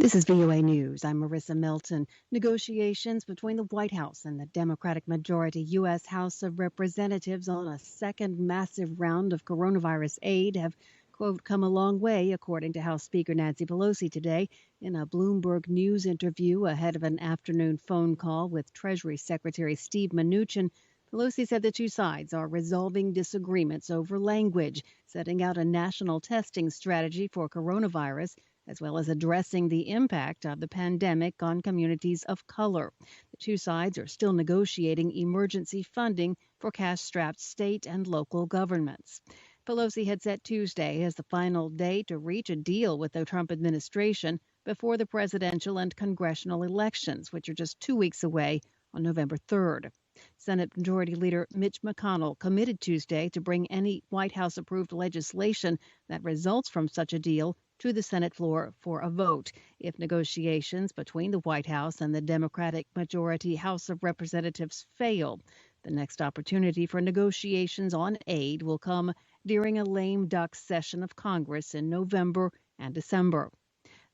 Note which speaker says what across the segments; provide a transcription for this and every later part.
Speaker 1: This is VOA News. I'm Marissa Melton. Negotiations between the White House and the Democratic-majority U.S. House of Representatives on a second massive round of coronavirus aid have, quote, come a long way, according to House Speaker Nancy Pelosi today in a Bloomberg News interview ahead of an afternoon phone call with Treasury Secretary Steve Mnuchin. Pelosi said the two sides are resolving disagreements over language, setting out a national testing strategy for coronavirus, as well as addressing the impact of the pandemic on communities of color. The two sides are still negotiating emergency funding for cash-strapped state and local governments. Pelosi had set Tuesday as the final day to reach a deal with the Trump administration before the presidential and congressional elections, which are just 2 weeks away on November 3rd. Senate Majority Leader Mitch McConnell committed Tuesday to bring any White House-approved legislation that results from such a deal to the Senate floor for a vote if negotiations between the White House and the Democratic-majority House of Representatives fail. The next opportunity for negotiations on aid will come during a lame duck session of Congress in November and December.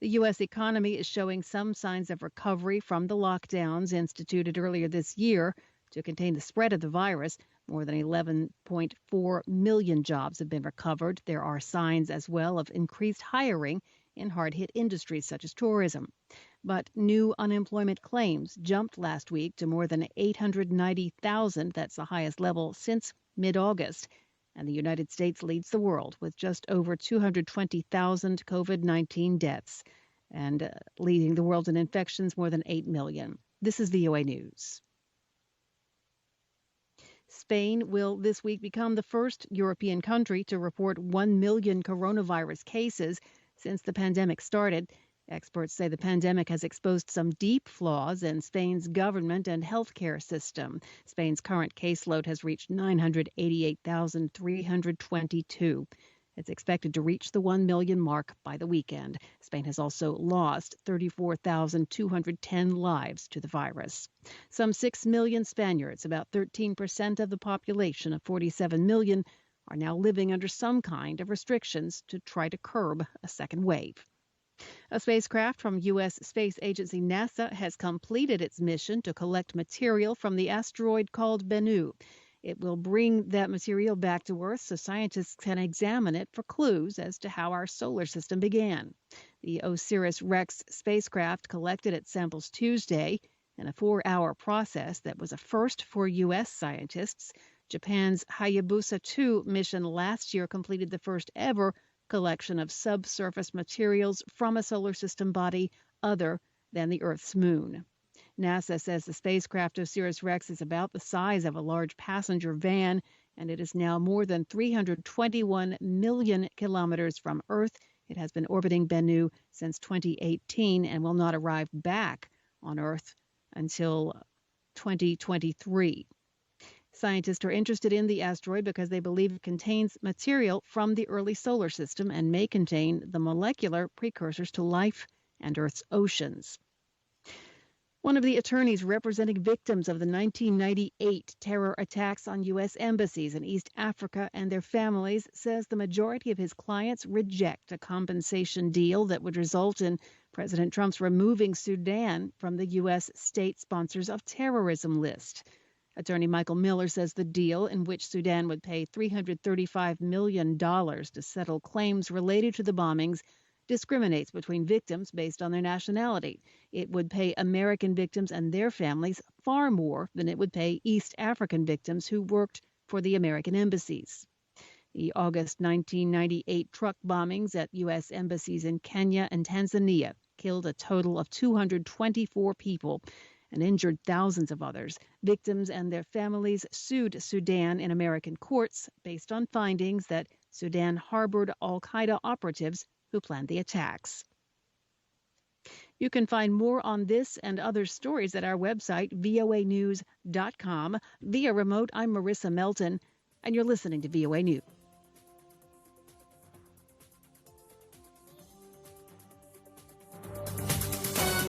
Speaker 1: The U.S. economy is showing some signs of recovery from the lockdowns instituted earlier this year to contain the spread of the virus. More than 11.4 million jobs have been recovered. There are signs as well of increased hiring in hard-hit industries such as tourism. But new unemployment claims jumped last week to more than 890,000. That's the highest level since mid-August. And the United States leads the world with just over 220,000 COVID-19 deaths and leading the world in infections more than 8 million. This is VOA News. Spain will this week become the first European country to report 1 million coronavirus cases since the pandemic started. Experts say the pandemic has exposed some deep flaws in Spain's government and healthcare system. Spain's current caseload has reached 988,322. It's expected to reach the 1 million mark by the weekend. Spain has also lost 34,210 lives to the virus. Some 6 million Spaniards, about 13% of the population of 47 million, are now living under some kind of restrictions to try to curb a second wave. A spacecraft from U.S. space agency NASA has completed its mission to collect material from the asteroid called Bennu. It will bring that material back to Earth so scientists can examine it for clues as to how our solar system began. The OSIRIS-REx spacecraft collected its samples Tuesday in a 4-hour process that was a first for U.S. scientists. Japan's Hayabusa 2 mission last year completed the first ever collection of subsurface materials from a solar system body other than the Earth's moon. NASA says the spacecraft OSIRIS-REx is about the size of a large passenger van, and it is now more than 321 million kilometers from Earth. It has been orbiting Bennu since 2018 and will not arrive back on Earth until 2023. Scientists are interested in the asteroid because they believe it contains material from the early solar system and may contain the molecular precursors to life and Earth's oceans. One of the attorneys representing victims of the 1998 terror attacks on U.S. embassies in East Africa and their families says the majority of his clients reject a compensation deal that would result in President Trump's removing Sudan from the U.S. state sponsors of terrorism list. Attorney Michael Miller says the deal, in which Sudan would pay $335 million to settle claims related to the bombings, discriminates between victims based on their nationality. It would pay American victims and their families far more than it would pay East African victims who worked for the American embassies. The August 1998 truck bombings at U.S. embassies in Kenya and Tanzania killed a total of 224 people and injured thousands of others. Victims and their families sued Sudan in American courts based on findings that Sudan harbored al-Qaeda operatives who planned the attacks. You can find more on this and other stories at our website, voanews.com. Via remote, I'm Marissa Melton, and you're listening to VOA News.